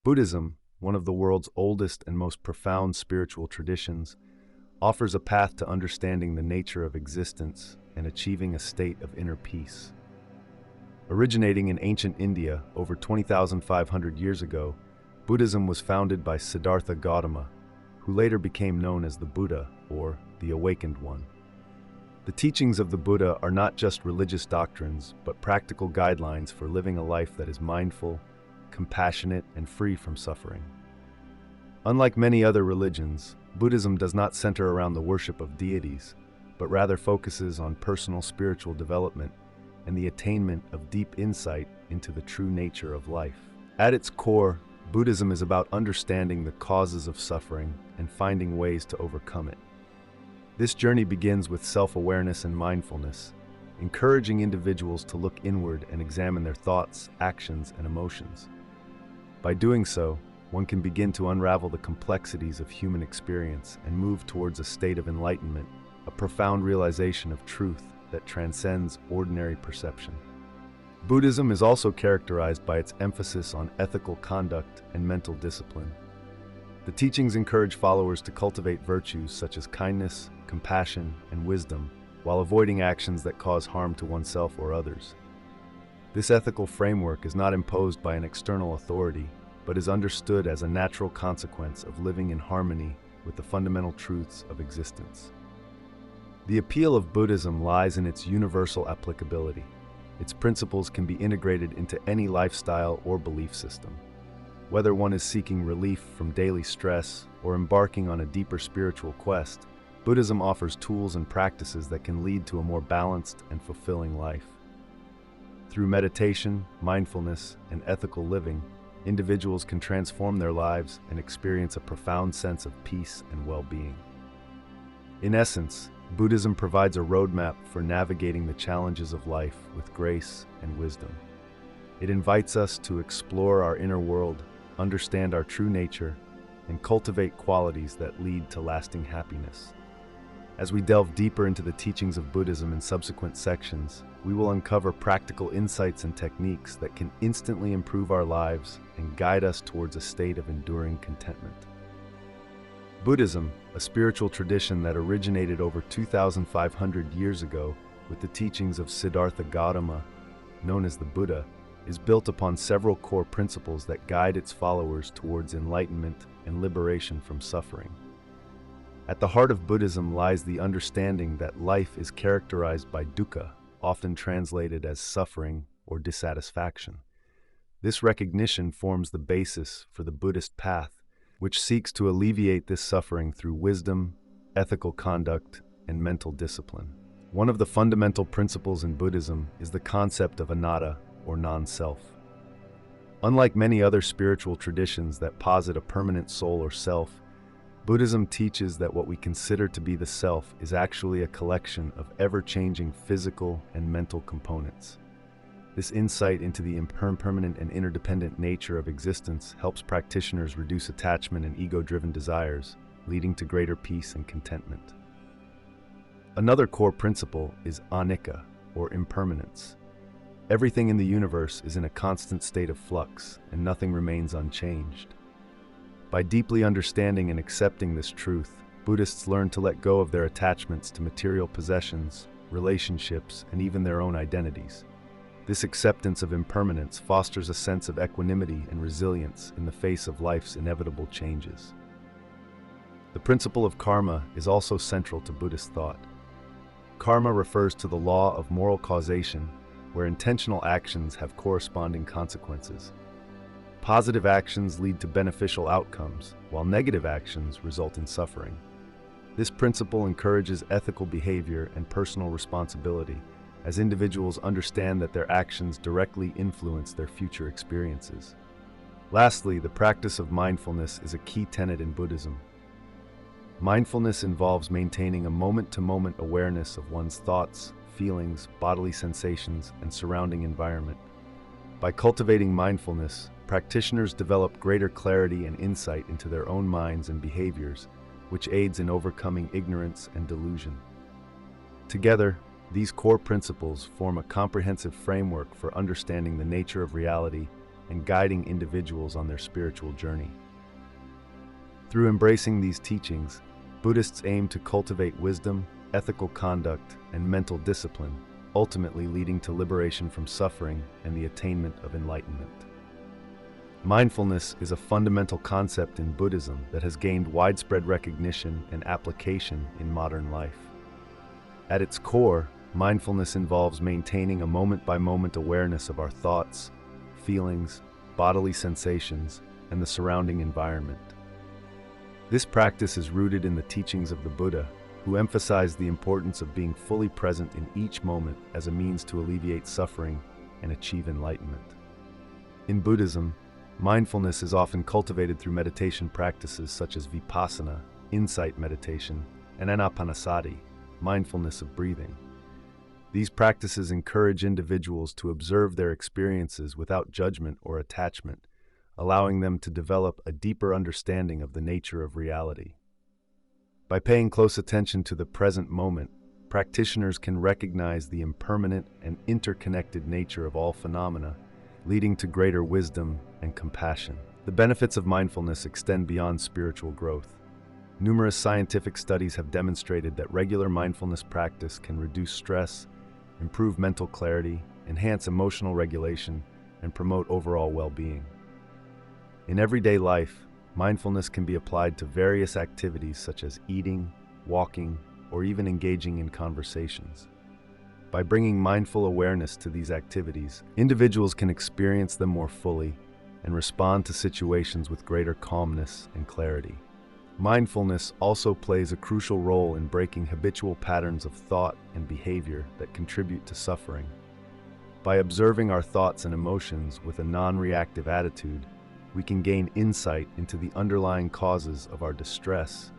Buddhism, one of the world's oldest and most profound spiritual traditions, offers a path to understanding the nature of existence and achieving a state of inner peace. Originating in ancient India over 20,500 years ago, Buddhism was founded by Siddhartha Gautama, who later became known as the Buddha, or the Awakened One. The teachings of the Buddha are not just religious doctrines, but practical guidelines for living a life that is mindful, compassionate, and free from suffering. Unlike many other religions, Buddhism does not center around the worship of deities, but rather focuses on personal spiritual development and the attainment of deep insight into the true nature of life. At its core, Buddhism is about understanding the causes of suffering and finding ways to overcome it. This journey begins with self-awareness and mindfulness, encouraging individuals to look inward and examine their thoughts, actions, and emotions. By doing so, one can begin to unravel the complexities of human experience and move towards a state of enlightenment, a profound realization of truth that transcends ordinary perception. Buddhism is also characterized by its emphasis on ethical conduct and mental discipline. The teachings encourage followers to cultivate virtues such as kindness, compassion, and wisdom, while avoiding actions that cause harm to oneself or others. This ethical framework is not imposed by an external authority, but is understood as a natural consequence of living in harmony with the fundamental truths of existence. The appeal of Buddhism lies in its universal applicability. Its principles can be integrated into any lifestyle or belief system. Whether one is seeking relief from daily stress or embarking on a deeper spiritual quest, Buddhism offers tools and practices that can lead to a more balanced and fulfilling life. Through meditation, mindfulness, and ethical living, individuals can transform their lives and experience a profound sense of peace and well-being. In essence, Buddhism provides a roadmap for navigating the challenges of life with grace and wisdom. It invites us to explore our inner world, understand our true nature, and cultivate qualities that lead to lasting happiness. As we delve deeper into the teachings of Buddhism in subsequent sections, we will uncover practical insights and techniques that can instantly improve our lives and guide us towards a state of enduring contentment. Buddhism, a spiritual tradition that originated over 2,500 years ago with the teachings of Siddhartha Gautama, known as the Buddha, is built upon several core principles that guide its followers towards enlightenment and liberation from suffering. At the heart of Buddhism lies the understanding that life is characterized by dukkha, often translated as suffering or dissatisfaction. This recognition forms the basis for the Buddhist path, which seeks to alleviate this suffering through wisdom, ethical conduct, and mental discipline. One of the fundamental principles in Buddhism is the concept of anatta, or non-self. Unlike many other spiritual traditions that posit a permanent soul or self, Buddhism teaches that what we consider to be the self is actually a collection of ever-changing physical and mental components. This insight into the impermanent and interdependent nature of existence helps practitioners reduce attachment and ego-driven desires, leading to greater peace and contentment. Another core principle is anicca, or impermanence. Everything in the universe is in a constant state of flux, and nothing remains unchanged. By deeply understanding and accepting this truth, Buddhists learn to let go of their attachments to material possessions, relationships, and even their own identities. This acceptance of impermanence fosters a sense of equanimity and resilience in the face of life's inevitable changes. The principle of karma is also central to Buddhist thought. Karma refers to the law of moral causation, where intentional actions have corresponding consequences. Positive actions lead to beneficial outcomes, while negative actions result in suffering. This principle encourages ethical behavior and personal responsibility, as individuals understand that their actions directly influence their future experiences. Lastly, the practice of mindfulness is a key tenet in Buddhism. Mindfulness involves maintaining a moment-to-moment awareness of one's thoughts, feelings, bodily sensations, and surrounding environment. By cultivating mindfulness, practitioners develop greater clarity and insight into their own minds and behaviors, which aids in overcoming ignorance and delusion. Together, these core principles form a comprehensive framework for understanding the nature of reality and guiding individuals on their spiritual journey. Through embracing these teachings, Buddhists aim to cultivate wisdom, ethical conduct, and mental discipline, ultimately leading to liberation from suffering and the attainment of enlightenment. Mindfulness is a fundamental concept in Buddhism that has gained widespread recognition and application in modern life. At its core, mindfulness involves maintaining a moment-by-moment awareness of our thoughts, feelings, bodily sensations, and the surrounding environment. This practice is rooted in the teachings of the Buddha, who emphasized the importance of being fully present in each moment as a means to alleviate suffering and achieve enlightenment. In Buddhism, mindfulness is often cultivated through meditation practices such as vipassana, insight meditation, and anapanasati, mindfulness of breathing. These practices encourage individuals to observe their experiences without judgment or attachment, allowing them to develop a deeper understanding of the nature of reality. By paying close attention to the present moment, practitioners can recognize the impermanent and interconnected nature of all phenomena, leading to greater wisdom and compassion. The benefits of mindfulness extend beyond spiritual growth. Numerous scientific studies have demonstrated that regular mindfulness practice can reduce stress, improve mental clarity, enhance emotional regulation, and promote overall well-being. In everyday life, mindfulness can be applied to various activities such as eating, walking, or even engaging in conversations. By bringing mindful awareness to these activities, individuals can experience them more fully and respond to situations with greater calmness and clarity. Mindfulness also plays a crucial role in breaking habitual patterns of thought and behavior that contribute to suffering. By observing our thoughts and emotions with a non-reactive attitude, we can gain insight into the underlying causes of our distress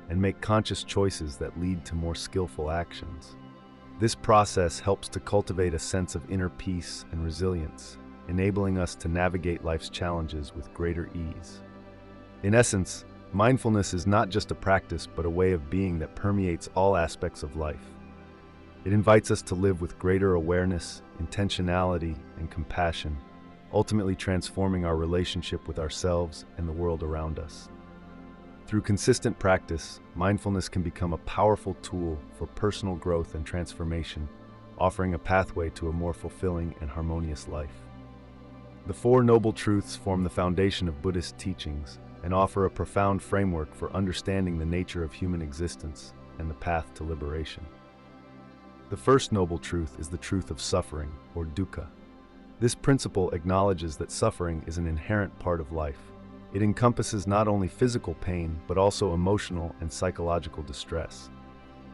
and make conscious choices that lead to more skillful actions. This process helps to cultivate a sense of inner peace and resilience, enabling us to navigate life's challenges with greater ease. In essence, mindfulness is not just a practice but a way of being that permeates all aspects of life. It invites us to live with greater awareness, intentionality, and compassion, ultimately transforming our relationship with ourselves and the world around us. Through consistent practice, mindfulness can become a powerful tool for personal growth and transformation, offering a pathway to a more fulfilling and harmonious life. The Four Noble Truths form the foundation of Buddhist teachings and offer a profound framework for understanding the nature of human existence and the path to liberation. The first noble truth is the truth of suffering, or dukkha. This principle acknowledges that suffering is an inherent part of life. It encompasses not only physical pain, but also emotional and psychological distress.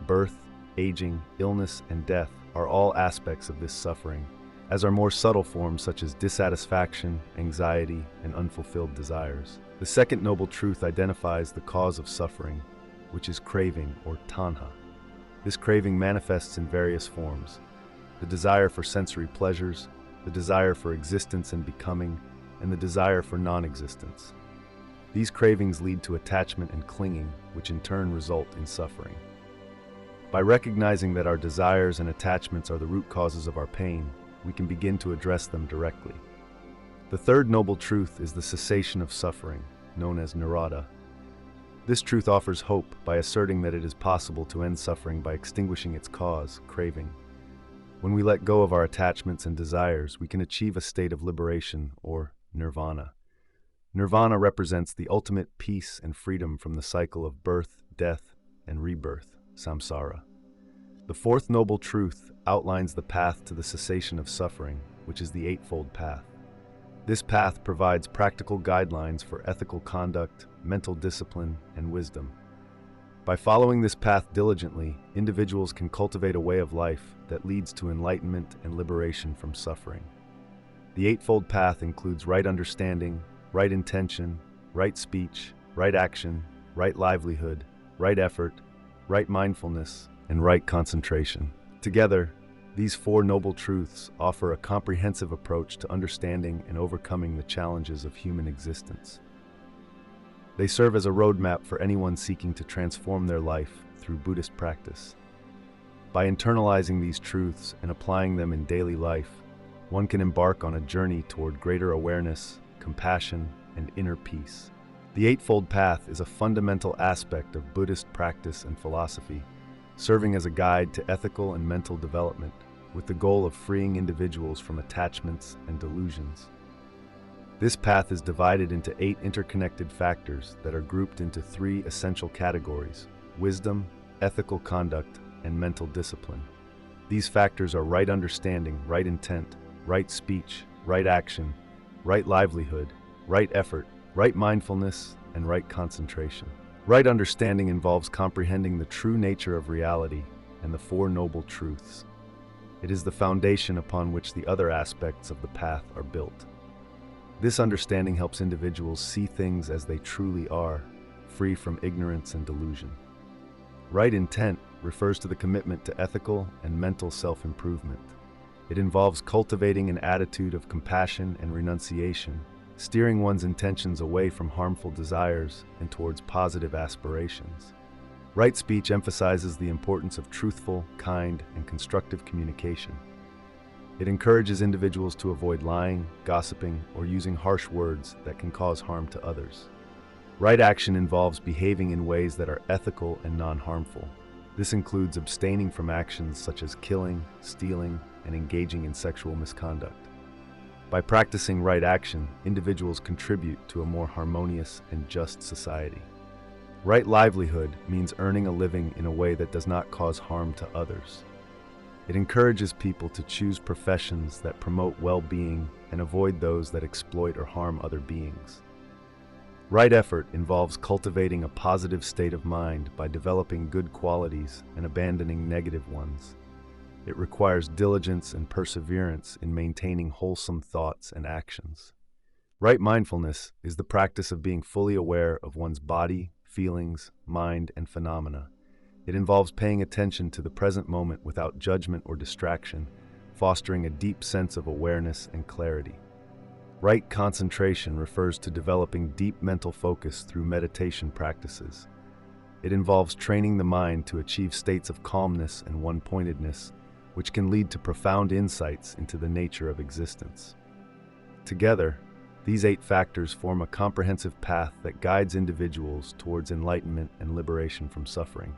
Birth, aging, illness, and death are all aspects of this suffering, as are more subtle forms such as dissatisfaction, anxiety, and unfulfilled desires. The second noble truth identifies the cause of suffering, which is craving, or tanha. This craving manifests in various forms: the desire for sensory pleasures, the desire for existence and becoming, and the desire for non-existence. These cravings lead to attachment and clinging, which in turn result in suffering. By recognizing that our desires and attachments are the root causes of our pain, we can begin to address them directly. The third noble truth is the cessation of suffering, known as nirodha. This truth offers hope by asserting that it is possible to end suffering by extinguishing its cause, craving. When we let go of our attachments and desires, we can achieve a state of liberation, or nirvana. Nirvana represents the ultimate peace and freedom from the cycle of birth, death, and rebirth, samsara. The fourth noble truth outlines the path to the cessation of suffering, which is the Eightfold Path. This path provides practical guidelines for ethical conduct, mental discipline, and wisdom. By following this path diligently, individuals can cultivate a way of life that leads to enlightenment and liberation from suffering. The Eightfold Path includes right understanding, right intention, right speech, right action, right livelihood, right effort, right mindfulness, and right concentration. Together, these four noble truths offer a comprehensive approach to understanding and overcoming the challenges of human existence. They serve as a roadmap for anyone seeking to transform their life through Buddhist practice. By internalizing these truths and applying them in daily life, one can embark on a journey toward greater awareness, compassion, and inner peace. The Eightfold Path is a fundamental aspect of Buddhist practice and philosophy, serving as a guide to ethical and mental development, with the goal of freeing individuals from attachments and delusions. This path is divided into 8 interconnected factors that are grouped into 3 essential categories: wisdom, ethical conduct, and mental discipline. These factors are right understanding, right intent, right speech, right action, right livelihood, right effort, right mindfulness, and right concentration. Right understanding involves comprehending the true nature of reality and the Four Noble Truths. It is the foundation upon which the other aspects of the path are built. This understanding helps individuals see things as they truly are, free from ignorance and delusion. Right intent refers to the commitment to ethical and mental self-improvement. It involves cultivating an attitude of compassion and renunciation, steering one's intentions away from harmful desires and towards positive aspirations. Right speech emphasizes the importance of truthful, kind, and constructive communication. It encourages individuals to avoid lying, gossiping, or using harsh words that can cause harm to others. Right action involves behaving in ways that are ethical and non-harmful. This includes abstaining from actions such as killing, stealing, and engaging in sexual misconduct. By practicing right action, individuals contribute to a more harmonious and just society. Right livelihood means earning a living in a way that does not cause harm to others. It encourages people to choose professions that promote well-being and avoid those that exploit or harm other beings. Right effort involves cultivating a positive state of mind by developing good qualities and abandoning negative ones. It requires diligence and perseverance in maintaining wholesome thoughts and actions. Right mindfulness is the practice of being fully aware of one's body, feelings, mind, and phenomena. It involves paying attention to the present moment without judgment or distraction, fostering a deep sense of awareness and clarity. Right concentration refers to developing deep mental focus through meditation practices. It involves training the mind to achieve states of calmness and one-pointedness, which can lead to profound insights into the nature of existence. Together, these 8 factors form a comprehensive path that guides individuals towards enlightenment and liberation from suffering.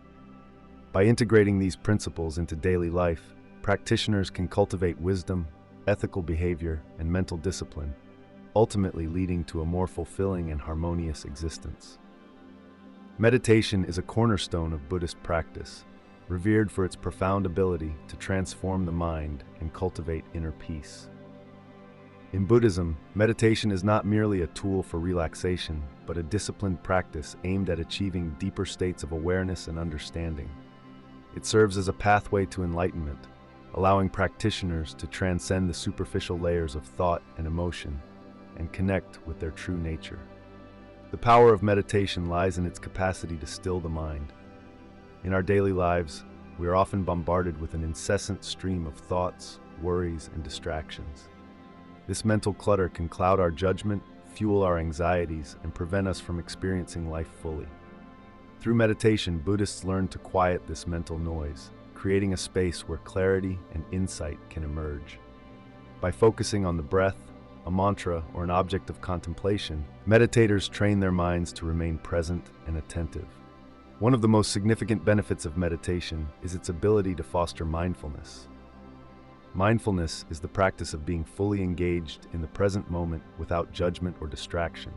By integrating these principles into daily life, practitioners can cultivate wisdom, ethical behavior, and mental discipline, ultimately leading to a more fulfilling and harmonious existence. Meditation is a cornerstone of Buddhist practice, revered for its profound ability to transform the mind and cultivate inner peace. In Buddhism, meditation is not merely a tool for relaxation, but a disciplined practice aimed at achieving deeper states of awareness and understanding. It serves as a pathway to enlightenment, allowing practitioners to transcend the superficial layers of thought and emotion and connect with their true nature. The power of meditation lies in its capacity to still the mind. In our daily lives, we are often bombarded with an incessant stream of thoughts, worries, and distractions. This mental clutter can cloud our judgment, fuel our anxieties, and prevent us from experiencing life fully. Through meditation, Buddhists learn to quiet this mental noise, creating a space where clarity and insight can emerge. By focusing on the breath, a mantra, or an object of contemplation, meditators train their minds to remain present and attentive. One of the most significant benefits of meditation is its ability to foster mindfulness. Mindfulness is the practice of being fully engaged in the present moment without judgment or distraction.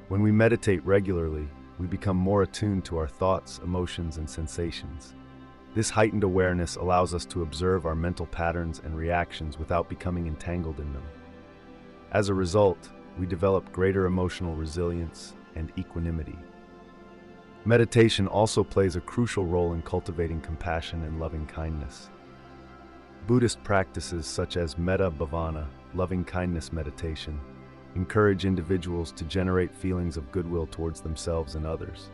When we meditate regularly, we become more attuned to our thoughts, emotions, and sensations. This heightened awareness allows us to observe our mental patterns and reactions without becoming entangled in them. As a result, we develop greater emotional resilience and equanimity. Meditation also plays a crucial role in cultivating compassion and loving kindness. Buddhist practices such as metta bhavana, loving kindness meditation, encourage individuals to generate feelings of goodwill towards themselves and others.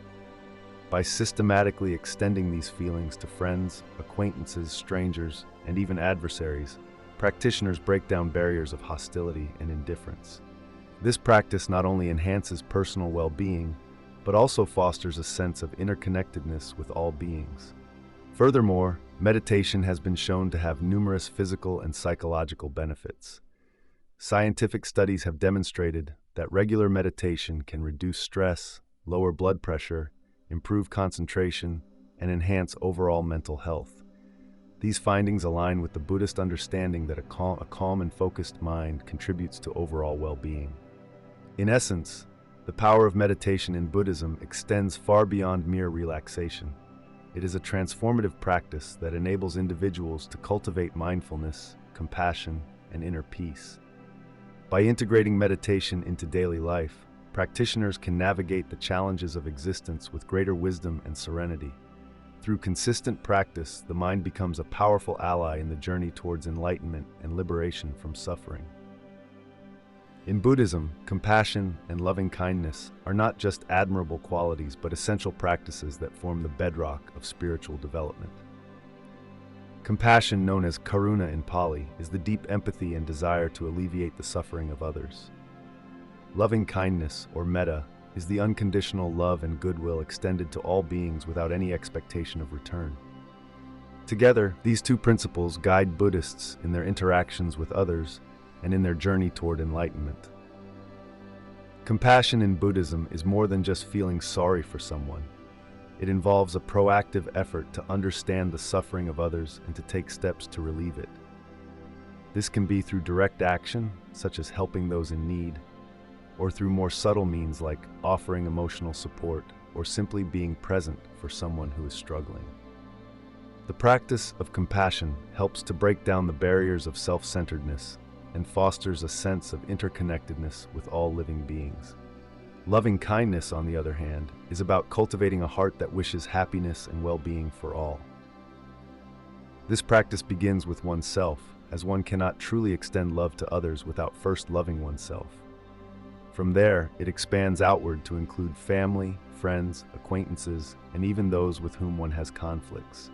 By systematically extending these feelings to friends, acquaintances, strangers, and even adversaries, practitioners break down barriers of hostility and indifference. This practice not only enhances personal well-being, but also fosters a sense of interconnectedness with all beings. Furthermore, Meditation has been shown to have numerous physical and psychological benefits. Scientific studies have demonstrated that regular meditation can reduce stress, lower blood pressure, improve concentration, and enhance overall mental health. These findings align with the Buddhist understanding that a calm and focused mind contributes to overall well-being. In essence, the power of meditation in Buddhism extends far beyond mere relaxation. It is a transformative practice that enables individuals to cultivate mindfulness, compassion, and inner peace. By integrating meditation into daily life, practitioners can navigate the challenges of existence with greater wisdom and serenity. Through consistent practice, the mind becomes a powerful ally in the journey towards enlightenment and liberation from suffering. In Buddhism, compassion and loving kindness are not just admirable qualities but essential practices that form the bedrock of spiritual development. Compassion, known as karuna in Pali, is the deep empathy and desire to alleviate the suffering of others. Loving kindness, or metta, is the unconditional love and goodwill extended to all beings without any expectation of return. Together, these two principles guide Buddhists in their interactions with others and in their journey toward enlightenment. Compassion in Buddhism is more than just feeling sorry for someone. It involves a proactive effort to understand the suffering of others and to take steps to relieve it. This can be through direct action, such as helping those in need, or through more subtle means like offering emotional support or simply being present for someone who is struggling. The practice of compassion helps to break down the barriers of self-centeredness and fosters a sense of interconnectedness with all living beings. Loving kindness, on the other hand, is about cultivating a heart that wishes happiness and well-being for all. This practice begins with oneself, as one cannot truly extend love to others without first loving oneself. From there, it expands outward to include family, friends, acquaintances, and even those with whom one has conflicts.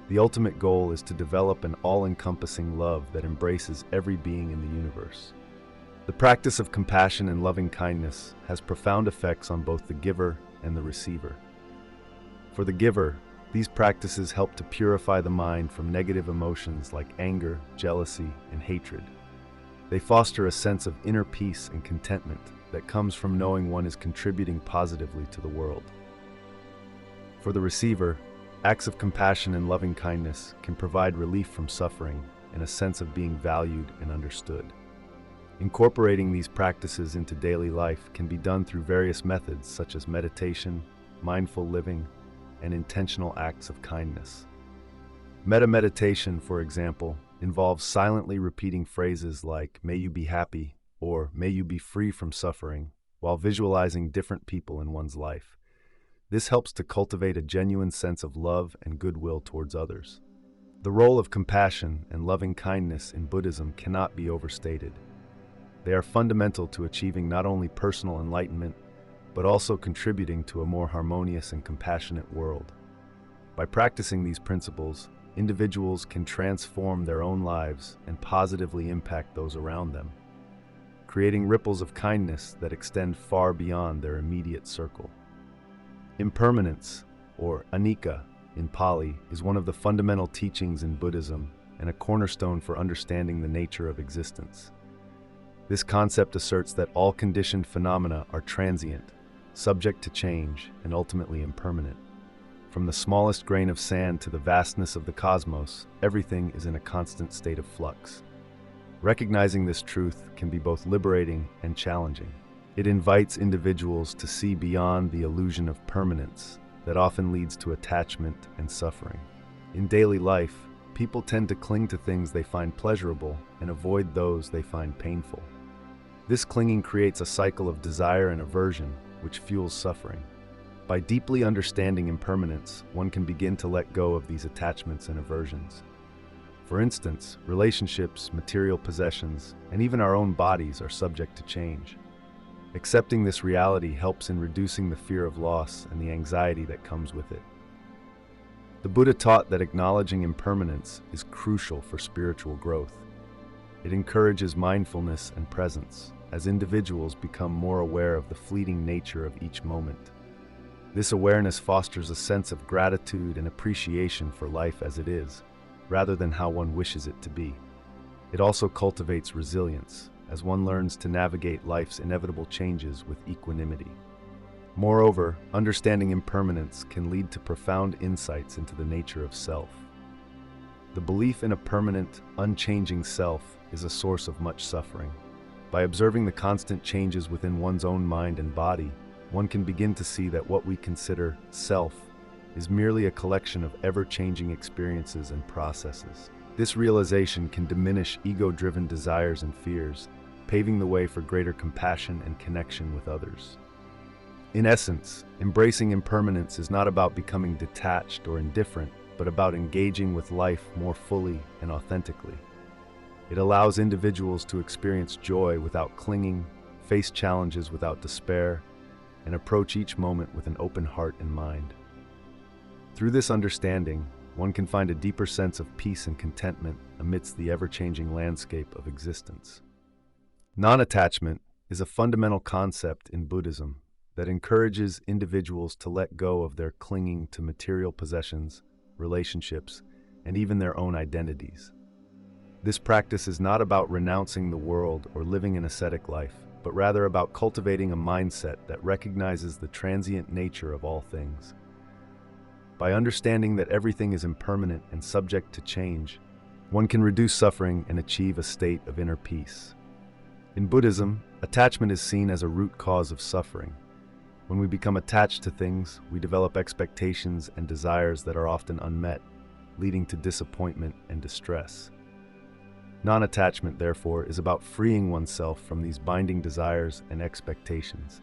The ultimate goal is to develop an all-encompassing love that embraces every being in the universe. The practice of compassion and loving kindness has profound effects on both the giver and the receiver. For the giver, these practices help to purify the mind from negative emotions like anger, jealousy, and hatred. They foster a sense of inner peace and contentment that comes from knowing one is contributing positively to the world. For the receiver, acts of compassion and loving kindness can provide relief from suffering and a sense of being valued and understood. Incorporating these practices into daily life can be done through various methods such as meditation, mindful living, and intentional acts of kindness. Metta meditation, for example, involves silently repeating phrases like "May you be happy" or "May you be free from suffering," while visualizing different people in one's life. This helps to cultivate a genuine sense of love and goodwill towards others. The role of compassion and loving kindness in Buddhism cannot be overstated. They are fundamental to achieving not only personal enlightenment, but also contributing to a more harmonious and compassionate world. By practicing these principles, individuals can transform their own lives and positively impact those around them, creating ripples of kindness that extend far beyond their immediate circle. Impermanence, or anicca in Pali, is one of the fundamental teachings in Buddhism and a cornerstone for understanding the nature of existence. This concept asserts that all conditioned phenomena are transient, subject to change, and ultimately impermanent. From the smallest grain of sand to the vastness of the cosmos, everything is in a constant state of flux. Recognizing this truth can be both liberating and challenging. It invites individuals to see beyond the illusion of permanence that often leads to attachment and suffering. In daily life, people tend to cling to things they find pleasurable and avoid those they find painful. This clinging creates a cycle of desire and aversion, which fuels suffering. By deeply understanding impermanence, one can begin to let go of these attachments and aversions. For instance, relationships, material possessions, and even our own bodies are subject to change. Accepting this reality helps in reducing the fear of loss and the anxiety that comes with it. The Buddha taught that acknowledging impermanence is crucial for spiritual growth. It encourages mindfulness and presence, as individuals become more aware of the fleeting nature of each moment. This awareness fosters a sense of gratitude and appreciation for life as it is, rather than how one wishes it to be. It also cultivates resilience, as one learns to navigate life's inevitable changes with equanimity. Moreover, understanding impermanence can lead to profound insights into the nature of self. The belief in a permanent, unchanging self is a source of much suffering. By observing the constant changes within one's own mind and body, one can begin to see that what we consider self is merely a collection of ever-changing experiences and processes. This realization can diminish ego-driven desires and fears, paving the way for greater compassion and connection with others. In essence, embracing impermanence is not about becoming detached or indifferent, but about engaging with life more fully and authentically. It allows individuals to experience joy without clinging, face challenges without despair, and approach each moment with an open heart and mind. Through this understanding, one can find a deeper sense of peace and contentment amidst the ever-changing landscape of existence. Non-attachment is a fundamental concept in Buddhism that encourages individuals to let go of their clinging to material possessions, relationships, and even their own identities. This practice is not about renouncing the world or living an ascetic life, but rather about cultivating a mindset that recognizes the transient nature of all things. By understanding that everything is impermanent and subject to change, one can reduce suffering and achieve a state of inner peace. In Buddhism, attachment is seen as a root cause of suffering. When we become attached to things, we develop expectations and desires that are often unmet, leading to disappointment and distress. Non-attachment, therefore, is about freeing oneself from these binding desires and expectations.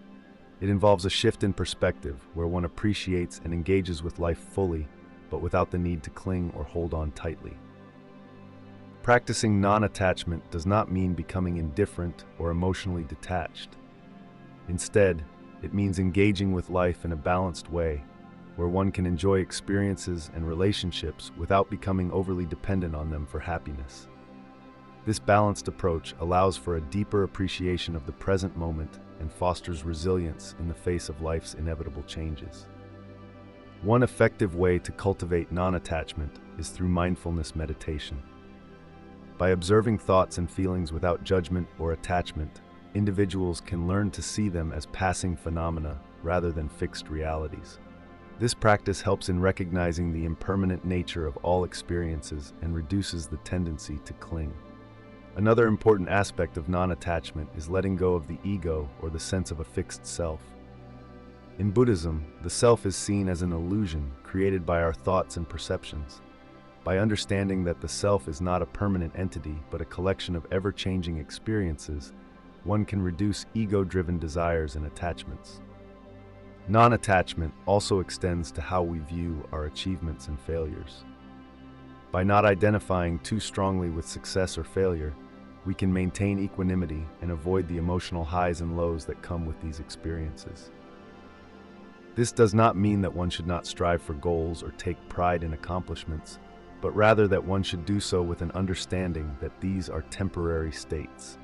It involves a shift in perspective where one appreciates and engages with life fully, but without the need to cling or hold on tightly. Practicing non-attachment does not mean becoming indifferent or emotionally detached. Instead, it means engaging with life in a balanced way, where one can enjoy experiences and relationships without becoming overly dependent on them for happiness. This balanced approach allows for a deeper appreciation of the present moment and fosters resilience in the face of life's inevitable changes. One effective way to cultivate non-attachment is through mindfulness meditation. By observing thoughts and feelings without judgment or attachment, individuals can learn to see them as passing phenomena rather than fixed realities. This practice helps in recognizing the impermanent nature of all experiences and reduces the tendency to cling. Another important aspect of non-attachment is letting go of the ego or the sense of a fixed self. In Buddhism, the self is seen as an illusion created by our thoughts and perceptions. By understanding that the self is not a permanent entity but a collection of ever-changing experiences, one can reduce ego-driven desires and attachments. Non-attachment also extends to how we view our achievements and failures. By not identifying too strongly with success or failure, we can maintain equanimity and avoid the emotional highs and lows that come with these experiences. This does not mean that one should not strive for goals or take pride in accomplishments, but rather that one should do so with an understanding that these are temporary states.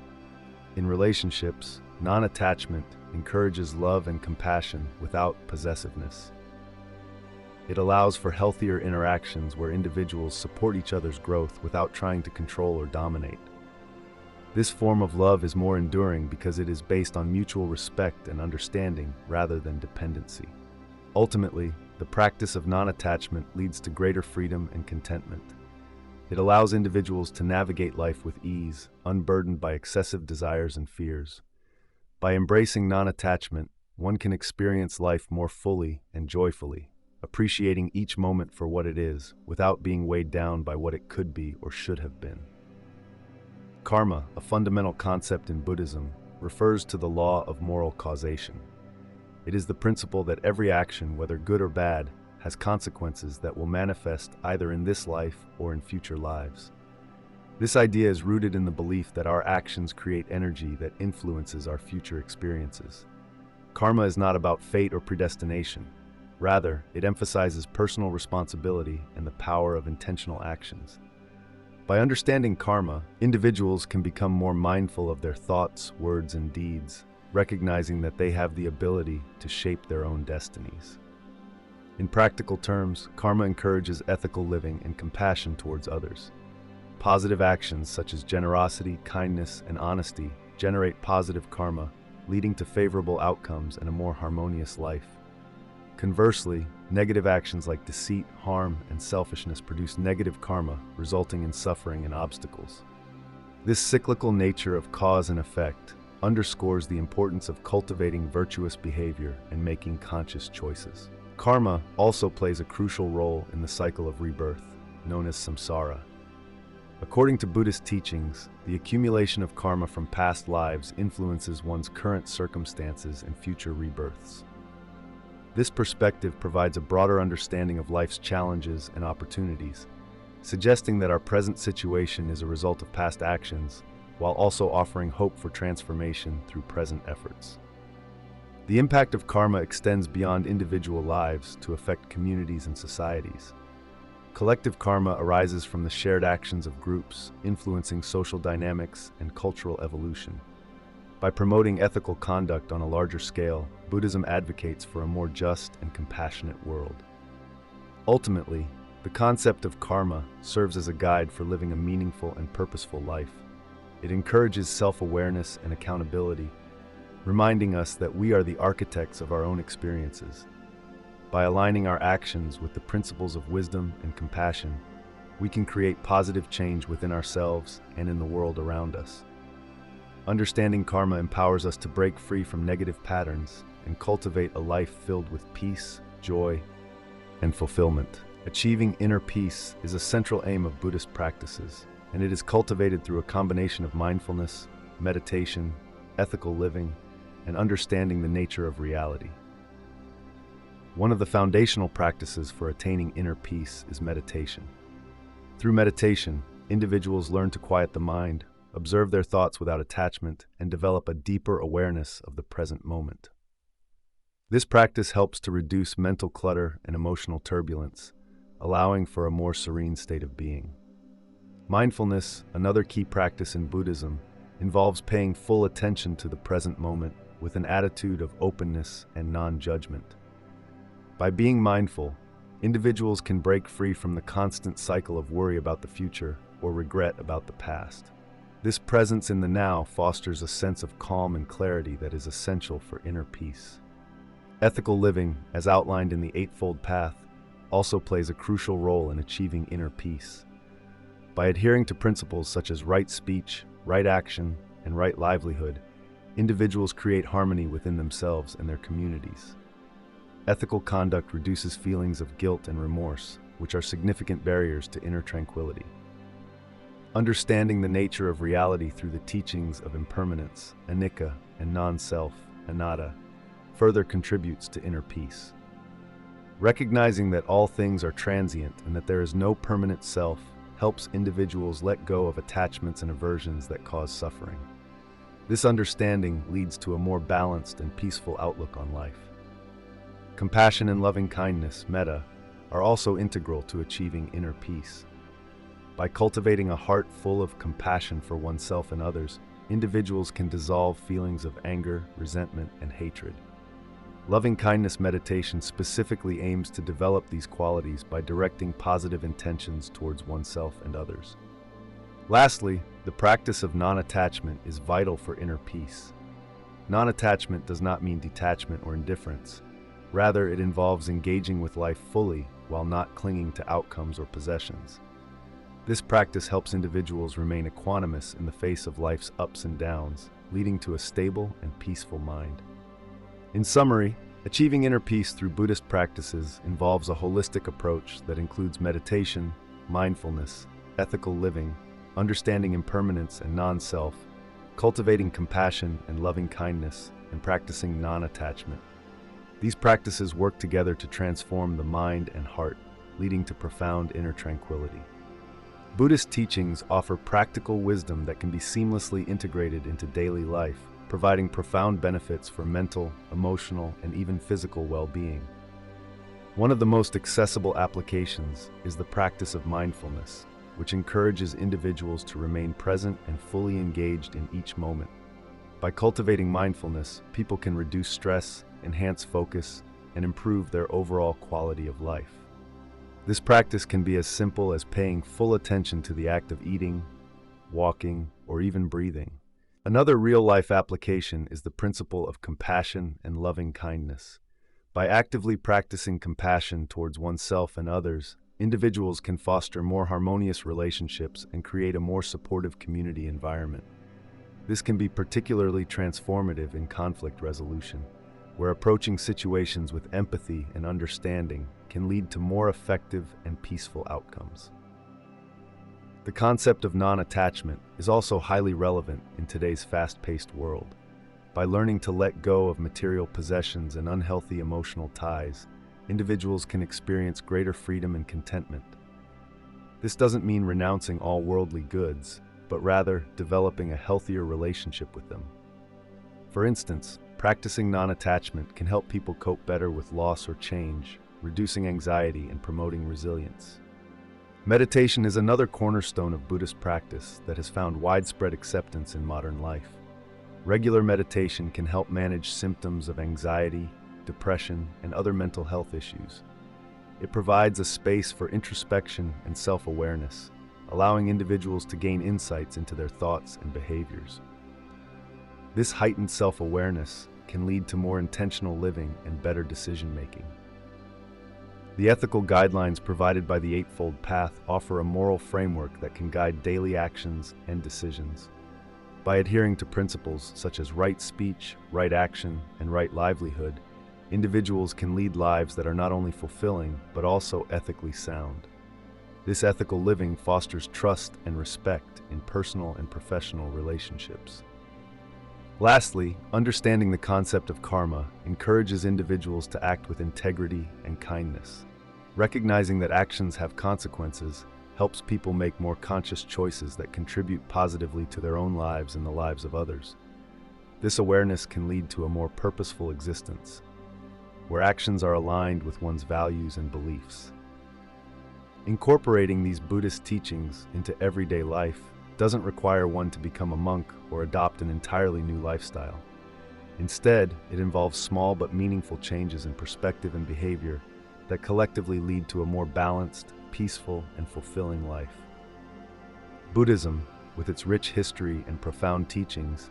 In relationships, non-attachment encourages love and compassion without possessiveness. It allows for healthier interactions where individuals support each other's growth without trying to control or dominate. This form of love is more enduring because it is based on mutual respect and understanding rather than dependency. Ultimately, the practice of non-attachment leads to greater freedom and contentment. It allows individuals to navigate life with ease, unburdened by excessive desires and fears. By embracing non-attachment, one can experience life more fully and joyfully, appreciating each moment for what it is, without being weighed down by what it could be or should have been. Karma, a fundamental concept in Buddhism, refers to the law of moral causation. It is the principle that every action, whether good or bad, has consequences that will manifest either in this life or in future lives. This idea is rooted in the belief that our actions create energy that influences our future experiences. Karma is not about fate or predestination. Rather, it emphasizes personal responsibility and the power of intentional actions. By understanding karma, individuals can become more mindful of their thoughts, words, and deeds, recognizing that they have the ability to shape their own destinies. In practical terms, karma encourages ethical living and compassion towards others. Positive actions such as generosity, kindness, and honesty generate positive karma, leading to favorable outcomes and a more harmonious life. Conversely, negative actions like deceit, harm, and selfishness produce negative karma, resulting in suffering and obstacles. This cyclical nature of cause and effect underscores the importance of cultivating virtuous behavior and making conscious choices. Karma also plays a crucial role in the cycle of rebirth, known as samsara. According to Buddhist teachings, the accumulation of karma from past lives influences one's current circumstances and future rebirths. This perspective provides a broader understanding of life's challenges and opportunities, suggesting that our present situation is a result of past actions, while also offering hope for transformation through present efforts. The impact of karma extends beyond individual lives to affect communities and societies. Collective karma arises from the shared actions of groups, influencing social dynamics and cultural evolution. By promoting ethical conduct on a larger scale, Buddhism advocates for a more just and compassionate world. Ultimately, the concept of karma serves as a guide for living a meaningful and purposeful life. It encourages self-awareness and accountability, reminding us that we are the architects of our own experiences. By aligning our actions with the principles of wisdom and compassion, we can create positive change within ourselves and in the world around us. Understanding karma empowers us to break free from negative patterns and cultivate a life filled with peace, joy, and fulfillment. Achieving inner peace is a central aim of Buddhist practices, and it is cultivated through a combination of mindfulness, meditation, ethical living, and understanding the nature of reality. One of the foundational practices for attaining inner peace is meditation. Through meditation, individuals learn to quiet the mind, observe their thoughts without attachment, and develop a deeper awareness of the present moment. This practice helps to reduce mental clutter and emotional turbulence, allowing for a more serene state of being. Mindfulness, another key practice in Buddhism, involves paying full attention to the present moment with an attitude of openness and non-judgment. By being mindful, individuals can break free from the constant cycle of worry about the future or regret about the past. This presence in the now fosters a sense of calm and clarity that is essential for inner peace. Ethical living, as outlined in the Eightfold Path, also plays a crucial role in achieving inner peace. By adhering to principles such as right speech, right action, and right livelihood, individuals create harmony within themselves and their communities. Ethical conduct reduces feelings of guilt and remorse, which are significant barriers to inner tranquility. Understanding the nature of reality through the teachings of impermanence, anicca, and non-self, anatta, further contributes to inner peace. Recognizing that all things are transient and that there is no permanent self helps individuals let go of attachments and aversions that cause suffering. This understanding leads to a more balanced and peaceful outlook on life. Compassion and loving kindness, metta, are also integral to achieving inner peace. By cultivating a heart full of compassion for oneself and others, individuals can dissolve feelings of anger, resentment, and hatred. Loving kindness meditation specifically aims to develop these qualities by directing positive intentions towards oneself and others. Lastly, the practice of non-attachment is vital for inner peace. Non-attachment does not mean detachment or indifference. Rather, it involves engaging with life fully while not clinging to outcomes or possessions. This practice helps individuals remain equanimous in the face of life's ups and downs, leading to a stable and peaceful mind. In summary, achieving inner peace through Buddhist practices involves a holistic approach that includes meditation, mindfulness, ethical living, understanding impermanence and non-self, cultivating compassion and loving kindness, and practicing non-attachment. These practices work together to transform the mind and heart, leading to profound inner tranquility. Buddhist teachings offer practical wisdom that can be seamlessly integrated into daily life, providing profound benefits for mental, emotional, and even physical well-being. One of the most accessible applications is the practice of mindfulness, which encourages individuals to remain present and fully engaged in each moment. By cultivating mindfulness, people can reduce stress, enhance focus, and improve their overall quality of life. This practice can be as simple as paying full attention to the act of eating, walking, or even breathing. Another real-life application is the principle of compassion and loving kindness. By actively practicing compassion towards oneself and others, individuals can foster more harmonious relationships and create a more supportive community environment. This can be particularly transformative in conflict resolution, where approaching situations with empathy and understanding can lead to more effective and peaceful outcomes. The concept of non-attachment is also highly relevant in today's fast-paced world. By learning to let go of material possessions and unhealthy emotional ties, individuals can experience greater freedom and contentment. This doesn't mean renouncing all worldly goods, but rather developing a healthier relationship with them. For instance, practicing non-attachment can help people cope better with loss or change, reducing anxiety and promoting resilience. Meditation is another cornerstone of Buddhist practice that has found widespread acceptance in modern life. Regular meditation can help manage symptoms of anxiety, depression, and other mental health issues. It provides a space for introspection and self-awareness, allowing individuals to gain insights into their thoughts and behaviors. This heightened self-awareness can lead to more intentional living and better decision-making. The ethical guidelines provided by the Eightfold Path offer a moral framework that can guide daily actions and decisions. By adhering to principles such as right speech, right action, and right livelihood, individuals can lead lives that are not only fulfilling, but also ethically sound. This ethical living fosters trust and respect in personal and professional relationships. Lastly, understanding the concept of karma encourages individuals to act with integrity and kindness. Recognizing that actions have consequences helps people make more conscious choices that contribute positively to their own lives and the lives of others. This awareness can lead to a more purposeful existence, where actions are aligned with one's values and beliefs. Incorporating these Buddhist teachings into everyday life doesn't require one to become a monk or adopt an entirely new lifestyle. Instead, it involves small but meaningful changes in perspective and behavior that collectively lead to a more balanced, peaceful, and fulfilling life. Buddhism, with its rich history and profound teachings,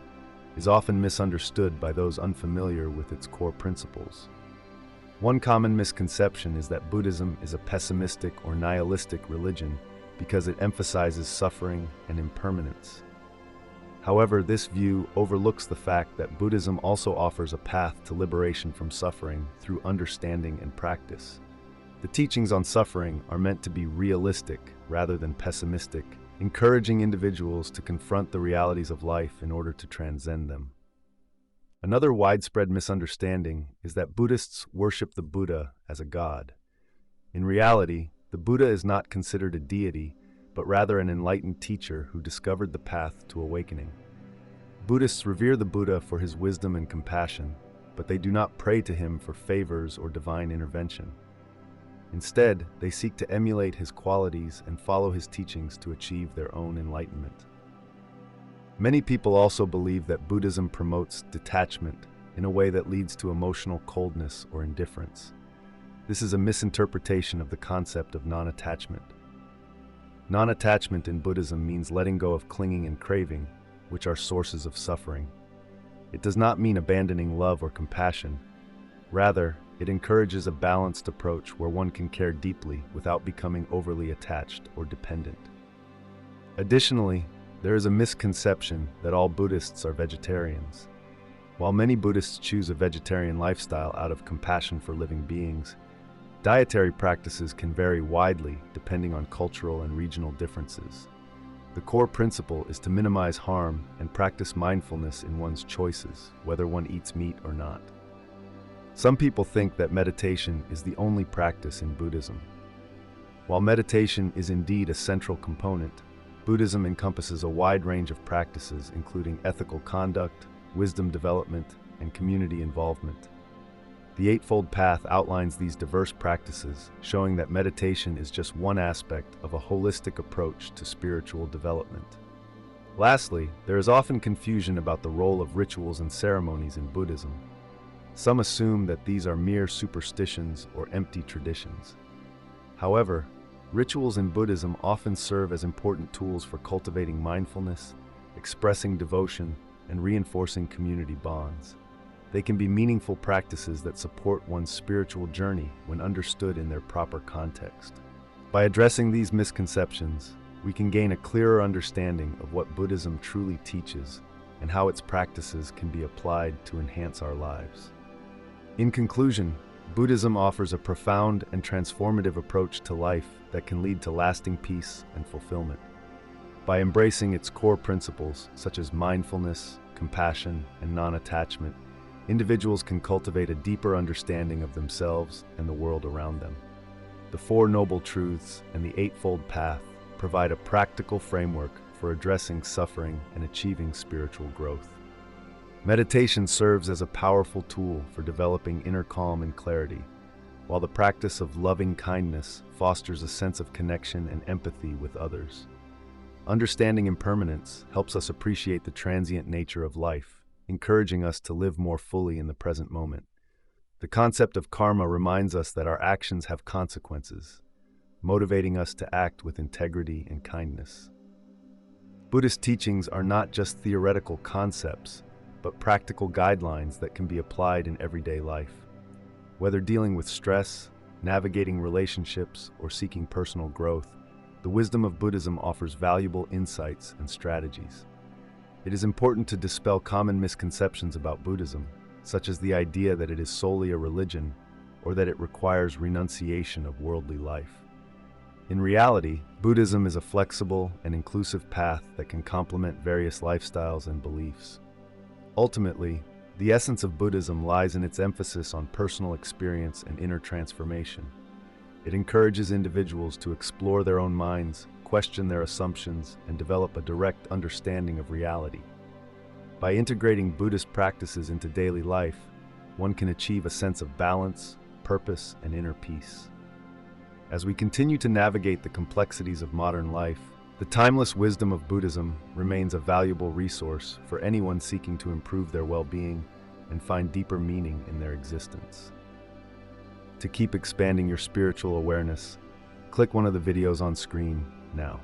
is often misunderstood by those unfamiliar with its core principles. One common misconception is that Buddhism is a pessimistic or nihilistic religion because it emphasizes suffering and impermanence. However, this view overlooks the fact that Buddhism also offers a path to liberation from suffering through understanding and practice. The teachings on suffering are meant to be realistic rather than pessimistic, encouraging individuals to confront the realities of life in order to transcend them. Another widespread misunderstanding is that Buddhists worship the Buddha as a god. In reality, the Buddha is not considered a deity, but rather an enlightened teacher who discovered the path to awakening. Buddhists revere the Buddha for his wisdom and compassion, but they do not pray to him for favors or divine intervention. Instead, they seek to emulate his qualities and follow his teachings to achieve their own enlightenment. Many people also believe that Buddhism promotes detachment in a way that leads to emotional coldness or indifference. This is a misinterpretation of the concept of non-attachment. Non-attachment in Buddhism means letting go of clinging and craving, which are sources of suffering. It does not mean abandoning love or compassion. Rather, it encourages a balanced approach where one can care deeply without becoming overly attached or dependent. Additionally, there is a misconception that all Buddhists are vegetarians. While many Buddhists choose a vegetarian lifestyle out of compassion for living beings, dietary practices can vary widely depending on cultural and regional differences. The core principle is to minimize harm and practice mindfulness in one's choices, whether one eats meat or not. Some people think that meditation is the only practice in Buddhism. While meditation is indeed a central component, Buddhism encompasses a wide range of practices including ethical conduct, wisdom development, and community involvement. The Eightfold Path outlines these diverse practices, showing that meditation is just one aspect of a holistic approach to spiritual development. Lastly, there is often confusion about the role of rituals and ceremonies in Buddhism. Some assume that these are mere superstitions or empty traditions. However, rituals in Buddhism often serve as important tools for cultivating mindfulness, expressing devotion, and reinforcing community bonds. They can be meaningful practices that support one's spiritual journey when understood in their proper context. By addressing these misconceptions, we can gain a clearer understanding of what Buddhism truly teaches and how its practices can be applied to enhance our lives. In conclusion, Buddhism offers a profound and transformative approach to life that can lead to lasting peace and fulfillment. By embracing its core principles, such as mindfulness, compassion, and non-attachment, individuals can cultivate a deeper understanding of themselves and the world around them. The Four Noble Truths and the Eightfold Path provide a practical framework for addressing suffering and achieving spiritual growth. Meditation serves as a powerful tool for developing inner calm and clarity, while the practice of loving kindness fosters a sense of connection and empathy with others. Understanding impermanence helps us appreciate the transient nature of life, encouraging us to live more fully in the present moment. The concept of karma reminds us that our actions have consequences, motivating us to act with integrity and kindness. Buddhist teachings are not just theoretical concepts, but practical guidelines that can be applied in everyday life. Whether dealing with stress, navigating relationships, or seeking personal growth, the wisdom of Buddhism offers valuable insights and strategies. It is important to dispel common misconceptions about Buddhism, such as the idea that it is solely a religion or that it requires renunciation of worldly life. In reality, Buddhism is a flexible and inclusive path that can complement various lifestyles and beliefs. Ultimately, the essence of Buddhism lies in its emphasis on personal experience and inner transformation. It encourages individuals to explore their own minds, question their assumptions, and develop a direct understanding of reality. By integrating Buddhist practices into daily life, one can achieve a sense of balance, purpose, and inner peace. As we continue to navigate the complexities of modern life, the timeless wisdom of Buddhism remains a valuable resource for anyone seeking to improve their well-being and find deeper meaning in their existence. To keep expanding your spiritual awareness, click one of the videos on screen now.